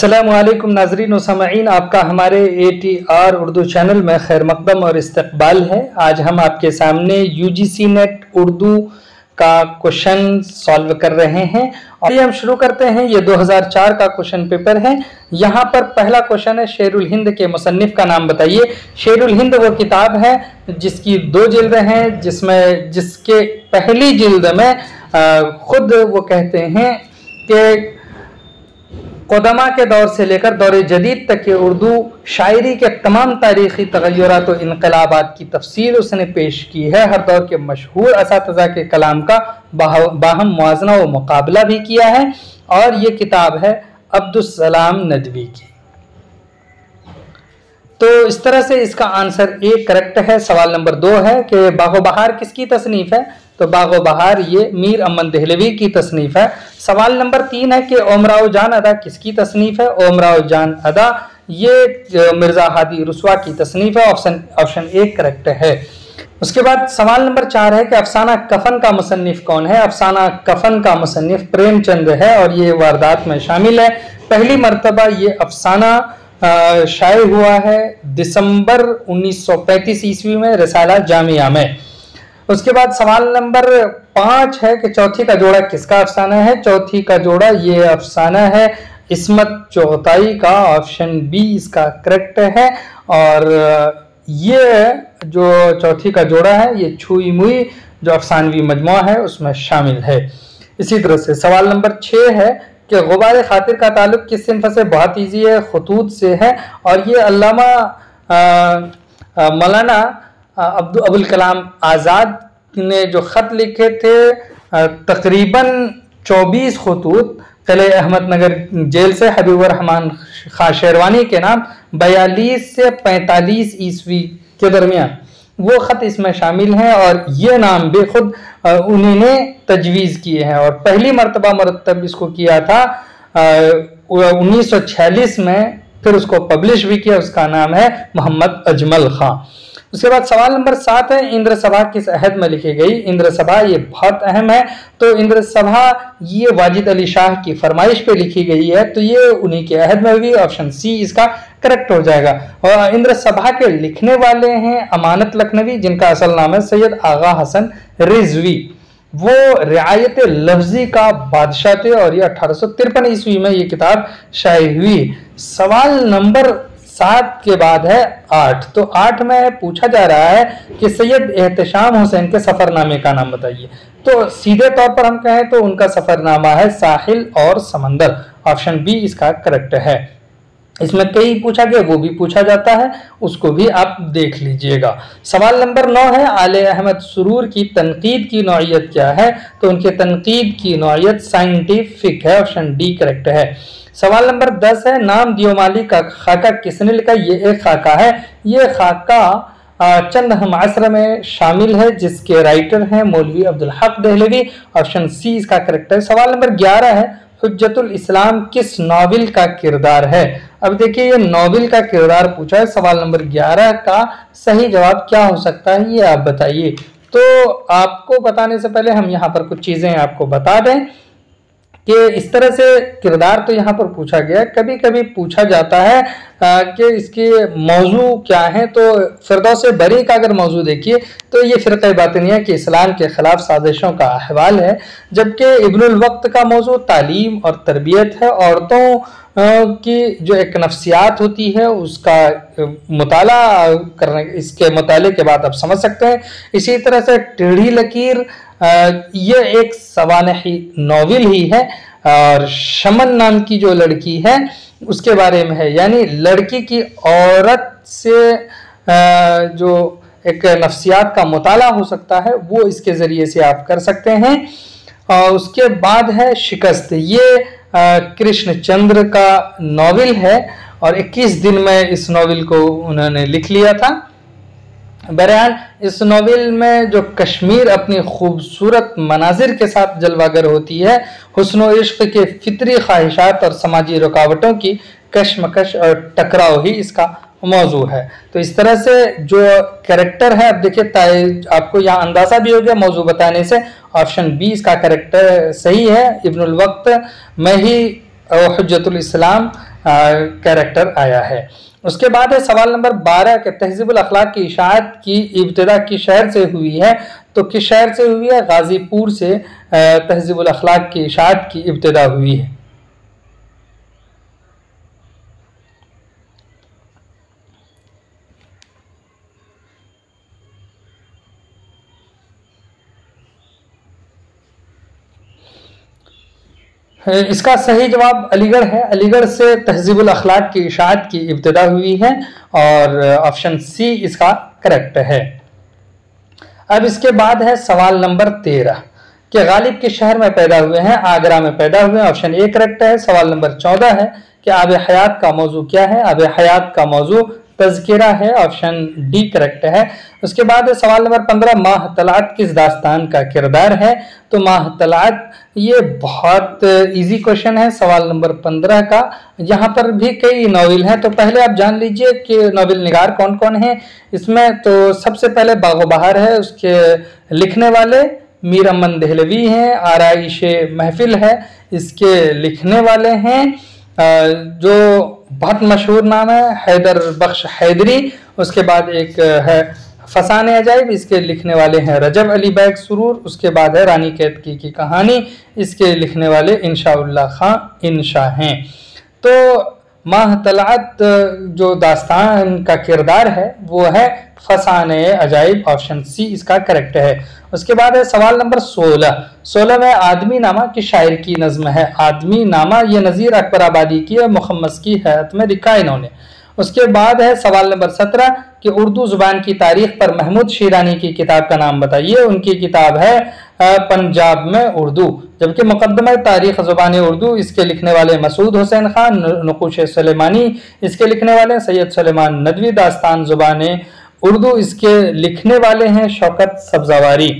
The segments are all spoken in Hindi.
अस्सलामुअलैकुम नाज़रीन व सामईन, आपका हमारे ATR उर्दू चैनल में खैर मकदम और इस्तकबाल है। आज हम आपके सामने UGC नेट उर्दू का क्वेश्चन सॉल्व कर रहे हैं और ये हम शुरू करते हैं। ये 2004 का क्वेश्चन पेपर है। यहाँ पर पहला क्वेश्चन है, शेरुल हिंद के मुसन्निफ का नाम बताइए। शेरुल हिंद वो किताब है जिसकी 2 जिल्द हैं, जिसके पहली जिल्द में खुद वो कहते हैं कि क़ुदमा के दौर से लेकर दौर जदीद तक के उर्दू शायरी के तमाम तारीख़ी तग़य्युरात और इनक़लाबात की तफसील उसने पेश की है। हर दौर के मशहूर असातिज़ा के कलाम का बाहम मुआज़ना व मुकाबला भी किया है और ये किताब है अब्दुस्सलाम नदवी की। तो इस तरह से इसका आंसर ए करेक्ट है। सवाल नंबर 2 है कि बाग़ो बहार किसकी तसनीफ़ है? तो बाग़ो बहार ये मीर अमन दहलवी की तसनीफ़ है। सवाल नंबर 3 है कि ओमराव जान अदा किसकी तसनीफ़ है? ओमराव जान अदा ये मिर्ज़ा हादी रुस्वा की तसनीफ़ है। ऑप्शन ए करेक्ट है। उसके बाद सवाल नंबर 4 है कि अफसाना कफन का मुसन्निफ कौन है? अफसाना कफन का मुसन्निफ प्रेमचंद है और ये वारदात में शामिल है। पहली मरतबा ये अफसाना शाये हुआ है दिसंबर 1935 ईस्वी में रिसाला जामिया में। उसके बाद सवाल नंबर 5 है कि चौथी का जोड़ा किसका अफसाना है? चौथी का जोड़ा ये अफसाना है इस्मत चौथाई का। ऑप्शन बी इसका करेक्ट है। और ये जो चौथी का जोड़ा है ये छुई मुई जो अफसानवी मजमुआ है उसमें शामिल है। इसी तरह से सवाल नंबर 6 है कि गुबार खातिर का ताल्लुक किस सिन्फ से? बहुत ईजी है, खुतूत से है और ये अल्लामा मौलाना अबुल कलाम आज़ाद ने जो ख़त लिखे थे तकरीबन 24 खुतूत किले अहमद नगर जेल से हबीबुर रहमान खां शेरवानी के नाम 42 से 45 ईस्वी के दरमियान वो ख़त इसमें शामिल हैं और ये नाम भी खुद उन्हीं ने तजवीज़ किए हैं और पहली मरतबा मरतब इसको किया था 1946 में, फिर उसको पब्लिश भी किया। उसका नाम है मोहम्मद अजमल खां। उसके बाद सवाल नंबर 7 है, इंद्र सभा किस अहद में लिखी गई? इंद्र सभा ये बहुत अहम है। तो इंद्र सभा ये वाजिद अली शाह की फरमाइश पे लिखी गई है, तो ये उन्हीं के अहद में हुई। ऑप्शन सी इसका करेक्ट हो जाएगा। और इंद्र सभा के लिखने वाले हैं अमानत लखनवी, जिनका असल नाम है सैयद आगा हसन रिजवी। वो रियायत लफ्जी का बादशाह थे और ये 1853 ईस्वी में ये किताब शाये हुई। सवाल नंबर 7 के बाद है 8। तो 8 में पूछा जा रहा है कि सैयद एहतशाम हुसैन के सफरनामे का नाम बताइए। तो सीधे तौर पर हम कहें तो उनका सफरनामा है साहिल और समंदर। ऑप्शन बी इसका करेक्ट है। इसमें कई पूछा गया, वो भी पूछा जाता है, उसको भी आप देख लीजिएगा। सवाल नंबर 9 है, आले अहमद सुरूर की तनकीद की नौइयत क्या है? तो उनके तनकीद की नौइयत साइंटिफिक है। ऑप्शन डी करेक्ट है। सवाल नंबर 10 है, नाम दियोमाली का खाका किसने लिखा? ये एक खाका है। ये खाका चंद हमासर में शामिल है जिसके राइटर हैं मौलवी अब्दुल हक दहलवी। ऑप्शन सी इसका करेक्ट है। सवाल नंबर 11 है, हुज्जतुल इस्लाम किस नॉवेल का किरदार है? अब देखिए ये नॉवेल का किरदार पूछा है। सवाल नंबर 11 का सही जवाब क्या हो सकता है ये आप बताइए। तो आपको बताने से पहले हम यहाँ पर कुछ चीजें आपको बता दें कि इस तरह से किरदार तो यहाँ पर पूछा गया। कभी कभी पूछा जाता है कि इसके मौजू क्या है। तो फिरदौस बरी का अगर मौजू देखिए तो ये फ़िरक़े बातिनिया के इस्लाम के ख़िलाफ़ साजिशों का अहवाल है, जबकि इब्नुल वक्त का मौजू तालीम और तरबियत है। औरतों की जो एक नफ्सियात होती है उसका मुताला करने, इसके मुताले के बाद आप समझ सकते हैं। इसी तरह से टेढ़ी लकीर ये एक सवानही नॉवेल ही है और शमन नाम की जो लड़की है उसके बारे में है, यानी लड़की की औरत से जो एक नफ्सियात का मुताला हो सकता है वो इसके ज़रिए से आप कर सकते हैं। और उसके बाद है शिकस्त, ये कृष्णचंद्र का नॉवेल है और 21 दिन में इस नॉवेल को उन्होंने लिख लिया था। बहरहाल इस नॉवेल में जो कश्मीर अपनी खूबसूरत मनाजिर के साथ जलवागर होती है, हुस्न व इश्क के फितरी ख्वाहिशात और समाजी रुकावटों की कशमकश और टकराव ही इसका मौजू है। तो इस तरह से जो कैरेक्टर है, अब देखिए आपको यहाँ अंदाजा भी हो गया मौजू बताने से। ऑप्शन बी इसका कैरेक्टर सही है। इब्नुल वक्त में ही हुज्जतुल इस्लाम कैरेक्टर आया है। उसके बाद है सवाल नंबर 12 के तहजीबुल अखलाक की इशाअत की इब्तिदा किस शहर से हुई है? तो किस शहर से हुई है? गाजीपुर से तहजीबुल अखलाक की इशाअत की इब्तिदा हुई है। इसका सही जवाब अलीगढ़ है। अलीगढ़ से तहजीबुल अखलाक की इशाअत की इब्तिदा हुई है और ऑप्शन सी इसका करेक्ट है। अब इसके बाद है सवाल नंबर 13 कि गालिब किस शहर में पैदा हुए हैं? आगरा में पैदा हुए हैं, ऑप्शन ए करेक्ट है। सवाल नंबर 14 है कि आब हयात का मौजू क्या है? आब हयात का मौजू तज़किरा है, ऑप्शन डी करेक्ट है। उसके बाद सवाल नंबर 15 माह तलात किस दास्तान का किरदार है? तो माह तलात ये बहुत इजी क्वेश्चन है सवाल नंबर 15 का। यहाँ पर भी कई नॉवेल हैं, तो पहले आप जान लीजिए कि नॉवेल निगार कौन कौन है इसमें। तो सबसे पहले बागो बहार है, उसके लिखने वाले मीर अमन दहलवी हैं। आराइशे महफिल है, इसके लिखने वाले हैं जो बहुत मशहूर नाम है हैदर बख्श हैदरी। उसके बाद एक है फसाने अजाइब, इसके लिखने वाले हैं रजब अली बैग सुरूर। उसके बाद है रानी कैतकी की कहानी, इसके लिखने वाले इंशाउल्लाह खां इंशा हैं। तो माह तलात जो दास्तान का किरदार है वो है फसाने अजाइब, ऑप्शन सी इसका करेक्ट है। उसके बाद है सवाल नंबर 16 में आदमी नामा की शायर की नज्म है। आदमी नामा ये नज़ीर अकबर आबादी की है, मुहम्मद की हैत में लिखा इन्होंने। उसके बाद है सवाल नंबर 17 कि उर्दू जुबान की तारीख पर महमूद शीरानी की किताब का नाम बताइए। उनकी किताब है पंजाब में उर्दू, जबकि मुकद्दमा तारीख जुबान उर्दू इसके लिखने वाले मसूद हुसैन खान। नकुश सुलेमानी इसके लिखने वाले सैयद सुलेमान नदवी। दास्तान जुबान उर्दू इसके लिखने वाले हैं शौकत सब्जावारी।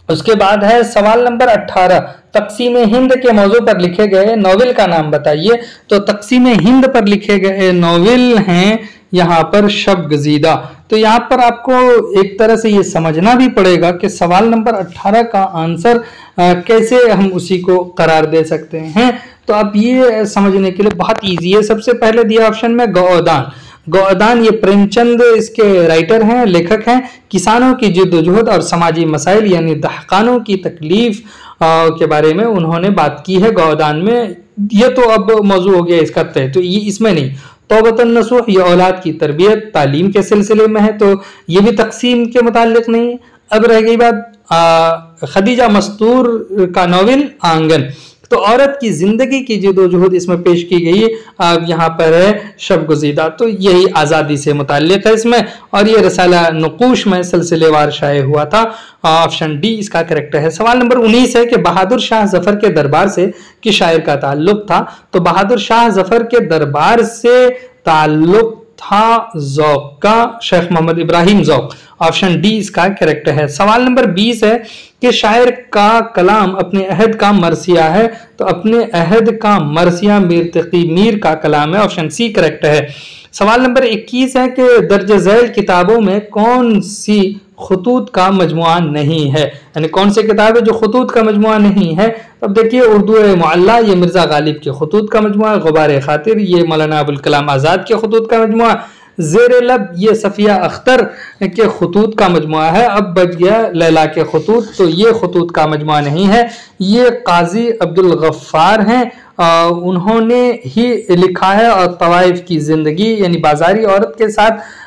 उसके बाद है सवाल नंबर 18 तक़सीम हिंद के मौजू पर लिखे गए नॉवेल का नाम बताइए। तो तक़सीम हिंद पर लिखे गए नॉवेल हैं यहाँ पर शब गजीदा। तो यहाँ पर आपको एक तरह से ये समझना भी पड़ेगा कि सवाल नंबर 18 का आंसर कैसे हम उसी को करार दे सकते हैं। तो आप ये समझने के लिए बहुत ईजी है। सबसे पहले दिया ऑप्शन में गौदान। गौदान ये प्रेमचंद इसके राइटर हैं, लेखक हैं। किसानों की जिद्दोजहद और समाजी मसाइल यानी दहकानों की तकलीफ के बारे में उन्होंने बात की है गौदान में। ये तो अब मौजू हो गया इसका तय, तो ये इसमें नहीं। तौबतन नसूह ये औलाद की तरबियत तालीम के सिलसिले में है, तो ये भी तकसीम के मुताल्लिक नहीं है। अब रह गई बात खदीजा मस्तूर का नॉवेल आंगन। तो औरत की जिंदगी की जिद्दोजहद इसमें पेश की गई है। अब यहाँ पर है शब गुज़ीदा, तो यही आज़ादी से मुताल्लिक है इसमें। और ये रसाला नकूश में सिलसिलेवार शाये हुआ था, ऑप्शन डी इसका करेक्ट है। सवाल नंबर 19 है कि बहादुर शाह जफर के दरबार से किस शायर का ताल्लुक था? तो बहादुर शाह जफर के दरबार से ताल्लुक था ज़ौक़ का, शेख मोहम्मद इब्राहिम ज़ौक़, ऑप्शन डी इसका करेक्ट है। सवाल नंबर 20 है कि शायर का कलाम अपने अहद का मरसिया है। तो अपने अहद का मरसिया मीर तकी मीर का कलाम है, ऑप्शन सी करेक्ट है। सवाल नंबर 21 है कि दर्ज झैल किताबों में कौन सी खुतूत का मजमुआ नहीं है, यानी कौन सी किताब है जो खुतूत का मजमुआ नहीं है। अब देखिए उर्दू मुअल्ला ये मिर्जा गालिब के खुतूत का मजमुआ, गुबार खातिर ये मौलाना अबुल कलाम आज़ाद के खुतूत का मजमुआ, ज़ेर लब ये सफ़िया अख्तर के खुतूत का मजमुआ है। अब बच गया लैला के खुतूत, तो ये खुतूत का मजमुआ नहीं है, ये काजी अब्दुल गफ्फार हैं, उन्होंने ही लिखा है। और तवाइफ की ज़िंदगी यानी बाजारी औरत के साथ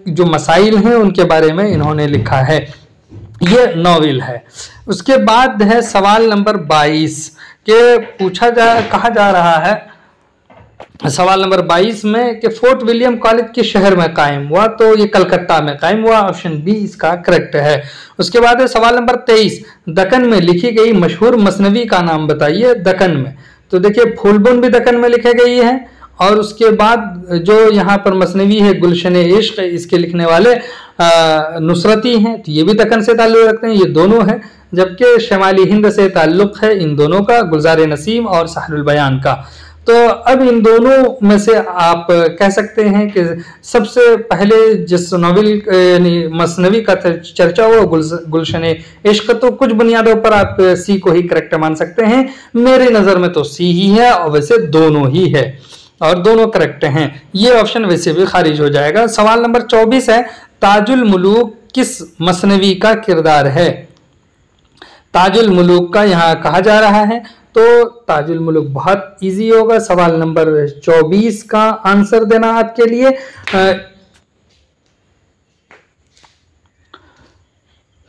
जो मसाइल हैं उनके बारे में इन्होंने लिखा है, ये नॉवेल है। उसके बाद है सवाल नंबर 22 के कहा जा रहा है सवाल नंबर 22 में कि फोर्ट विलियम कॉलेज किस शहर में कायम हुआ? तो ये कलकत्ता में कायम हुआ, ऑप्शन बी इसका करेक्ट है। उसके बाद है सवाल नंबर 23 दक्कन में लिखी गई मशहूर मसनवी का नाम बताइए। दक्कन में तो देखिए फूलबुन भी दक्कन में लिखी गई है, और उसके बाद जो यहाँ पर मसनवी है गुलशन इश्क, इसके लिखने वाले नुसरती हैं, तो ये भी दक्कन से ताल्लुक़ रखते हैं, ये दोनों हैं। जबकि शमाली हिंद से ताल्लुक़ है इन दोनों का, गुलजार नसीम और सहरुल बयान का। तो अब इन दोनों में से आप कह सकते हैं कि सबसे पहले जिस नॉवेल यानी मसनवी का चर्चा हुआ गुलशन इश्क, तो कुछ बुनियादों पर आप सी को ही करेक्ट मान सकते हैं। मेरी नज़र में तो सी ही है, और वैसे दोनों ही है। और दोनों करेक्ट हैं। ये ऑप्शन वैसे भी खारिज हो जाएगा। सवाल नंबर 24 है, ताजुल मुलूक किस मसनवी का किरदार है? ताजुल मुलूक का यहाँ कहा जा रहा है, तो ताजुल मुलूक बहुत इजी होगा। सवाल नंबर 24 का आंसर देना आपके लिए।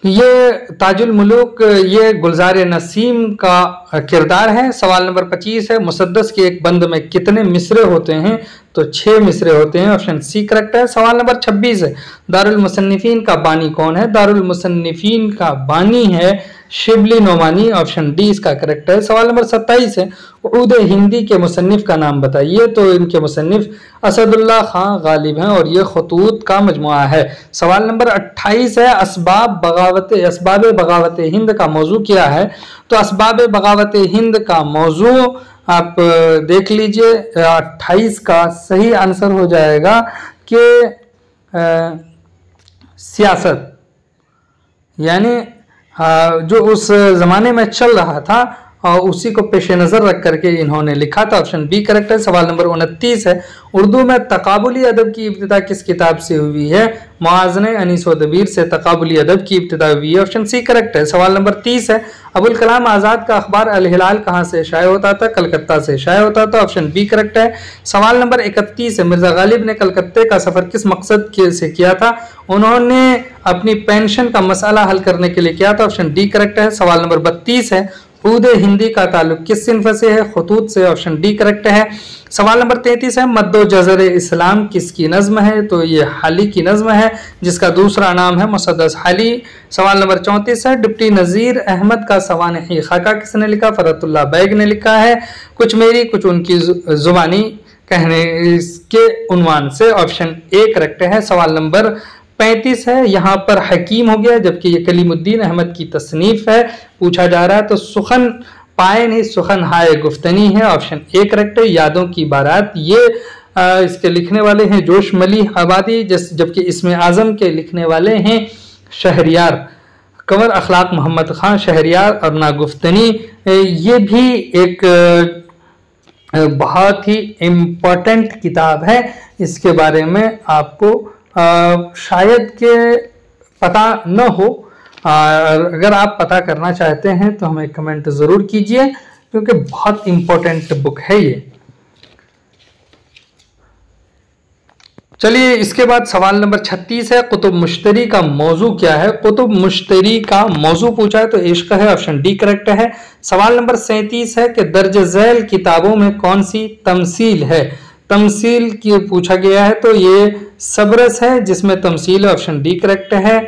ये ताजुल मुलूक ये गुलजार नसीम का किरदार है। सवाल नंबर 25 है, मुसद्दस के एक बंद में कितने मिसरे होते हैं? तो 6 मिसरे होते हैं, ऑप्शन सी करेक्ट है। सवाल नंबर 26 है, दारुल मुसन्निफीन का बानी कौन है? दारुल मुसन्निफीन का बानी है शिबली नोमानी, ऑप्शन डी इसका करेक्ट है। सवाल नंबर 27 है, उद हिंदी के मुसन्निफ का नाम बताइए। तो इनके मुसन्निफ असदुल्ला खां गालिब हैं और ये खतूत का मजमुआ है। सवाल नंबर 28 है, असबाब बगावत हिंद का मौजू क्या है? तो असबाब बगावत हिंद का मौजू आप देख लीजिए, 28 का सही आंसर हो जाएगा कि सियासत, यानी जो उस जमाने में चल रहा था और उसी को पेश नज़र रख करके इन्होंने लिखा था, ऑप्शन बी करेक्ट है। सवाल नंबर 29 है, उर्दू में तकाबुली अदब की इब्तिदा किस किताब से हुई है? मुआज़ने अनीस व दबीर से तकाबुली अदब की इब्तिदा हुई है, ऑप्शन सी करेक्ट है। सवाल नंबर 30 है, अबुल कलाम आज़ाद का अखबार अल हिलाल कहाँ से शाये होता था? कलकत्ता से शाये होता था, ऑप्शन बी करेक्ट है। सवाल नंबर 31 है, मिर्ज़ा गालिब ने कलकत्ते का सफ़र किस मकसद से किया था? उन्होंने अपनी पेंशन का मसला हल करने के लिए किया था, ऑप्शन डी करेक्ट है। सवाल नंबर 32 है, उद हिंदी का ताल्लुक किस सिन्फ से है? खतूत से, ऑप्शन डी करेक्ट है। सवाल नंबर 33 है, मद्दो जज़र इस्लाम किसकी नज़्म है? तो ये हाली की नज़्म है जिसका दूसरा नाम है मुसद्दस हाली। सवाल नंबर 34 है, डिप्टी नज़ीर अहमद का सवानही खाका किसने लिखा? फरतुल्लाह बैग ने लिखा है। कुछ मेरी कुछ उनकी जुबानी कहने के उन्वान से, ऑप्शन ए करेक्ट है। सवाल नंबर 35 है, यहाँ पर हकीम हो गया जबकि ये कलीमुद्दीन अहमद की तसनीफ है। पूछा जा रहा है तो सुखन पाए नहीं सुखन हाय गुफ्तनी है, ऑप्शन ए करेक्ट है। यादों की बारात ये इसके लिखने वाले हैं जोश मली आबादी, जबकि इसमें आजम के लिखने वाले हैं शहरियार कंवर अखलाक मोहम्मद खान शहरियार। और ना गुफ्तनी ये भी एक बहुत ही इम्पोर्टेंट किताब है। इसके बारे में आपको शायद के पता न हो, अगर आप पता करना चाहते हैं तो हमें कमेंट ज़रूर कीजिए क्योंकि बहुत इम्पोर्टेंट बुक है ये। चलिए इसके बाद सवाल नंबर 36 है, कुतुब मुश्तरी का मौजू क्या है? कुतुब मुश्तरी का मौजू पूछा है तो इश्क है, ऑप्शन डी करेक्ट है। सवाल नंबर 37 है कि दर्ज झैल किताबों में कौन सी तमसील है? तमसील की पूछा गया है तो ये सबरस है जिसमें तमसील, ऑप्शन डी करेक्ट है।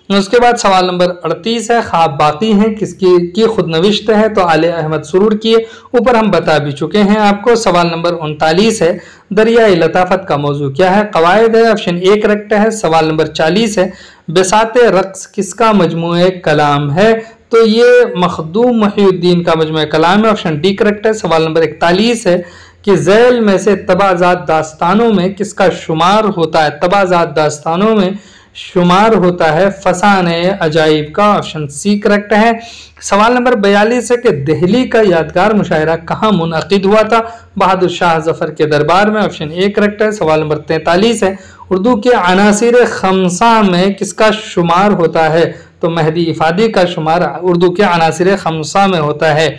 उसके बाद सवाल नंबर 38 है, ख्वाब बाकी हैं किसकी की खुदनविश्त है? तो आले अहमद सुरूर की, ऊपर हम बता भी चुके हैं आपको। सवाल नंबर 39 है, दरिया लताफत का मौजू क्या है? कवायद है, ऑप्शन ए करेक्ट है। सवाल नंबर 40 है, बेसाते रक्स किसका मजमूए कलाम है? तो ये मखदूम मुहीउद्दीन का मजमूए कलाम है, ऑप्शन डी करेक्ट है। सवाल नंबर 41 है कि झैल में से तबाजात दास्तानों में किसका शुमार होता है? तबाजात दास्तानों में शुमार होता है फसाने अजाइब का, ऑप्शन सी करेक्ट है। सवाल नंबर 42 है कि दिल्ली का यादगार मुशायरा कहाँ मुनअकिद हुआ था? बहादुर शाह जफर के दरबार में, ऑप्शन ए करेक्ट है। सवाल नंबर 43 है, उर्दू के अनासिर खमसा में किसका शुमार होता है? तो मेहदी इफादी का शुमार उर्दू के अनासिर खमसा में होता है।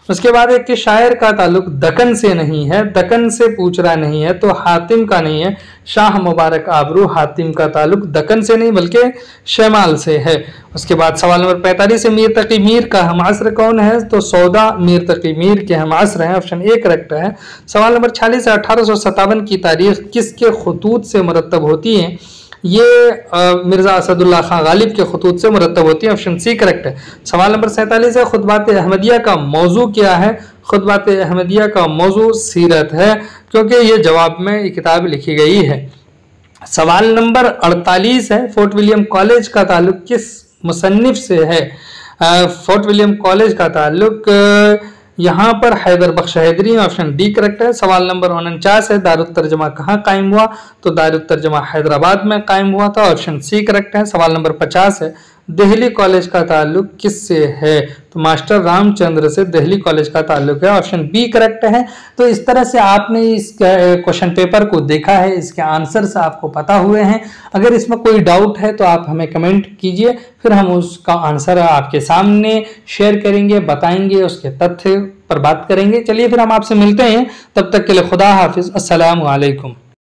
उसके बाद एक कि शायर का ताल्लुक दक्कन से नहीं है, दक्कन से पूछ रहा नहीं है तो हातिम का नहीं है। शाह मुबारक आबरू हातिम का ताल्लुक दक्कन से नहीं बल्कि शमाल से है। उसके बाद सवाल नंबर 45 है, मीर तकी मीर का हमअस्र कौन है? तो सौदा मीर तकी मीर के हमअस्र हैं, ऑप्शन ए करेक्ट है। सवाल नंबर 46 है, 1857 की तारीख किसके खतूत से मुरतब होती है? ये मिर्जा असदुल्ला खां गालिब के खतूत से मुरतब होती है, ऑप्शन सी करेक्ट है। सवाल नंबर 47 है, खुतबात अहमदिया का मौजू क्या है? खुतबात अहमदिया का मौजू सीरत है क्योंकि ये जवाब में ये किताब लिखी गई है। सवाल नंबर 48 है, फोर्ट विलियम कॉलेज का ताल्लुक किस मुसन्निफ से है? फोर्ट विलियम कॉलेज का ताल्लुक यहाँ पर हैदर बख्श हैदरी, ऑप्शन डी करेक्ट है। सवाल नंबर 49 है, दारुत तर्जमा कहाँ कायम हुआ? तो दारुत तर्जमा हैदराबाद में कायम हुआ था, ऑप्शन सी करेक्ट है। सवाल नंबर 50 है, दिल्ली कॉलेज का ताल्लुक किससे है? तो मास्टर रामचंद्र से दिल्ली कॉलेज का ताल्लुक है, ऑप्शन बी करेक्ट है। तो इस तरह से आपने इस क्वेश्चन पेपर को देखा है, इसके आंसर्स आपको पता हुए हैं। अगर इसमें कोई डाउट है तो आप हमें कमेंट कीजिए, फिर हम उसका आंसर आपके सामने शेयर करेंगे, बताएंगे, उसके तथ्य पर बात करेंगे। चलिए फिर हम आपसे मिलते हैं, तब तक के लिए खुदा हाफिज, अस्सलाम वालेकुम।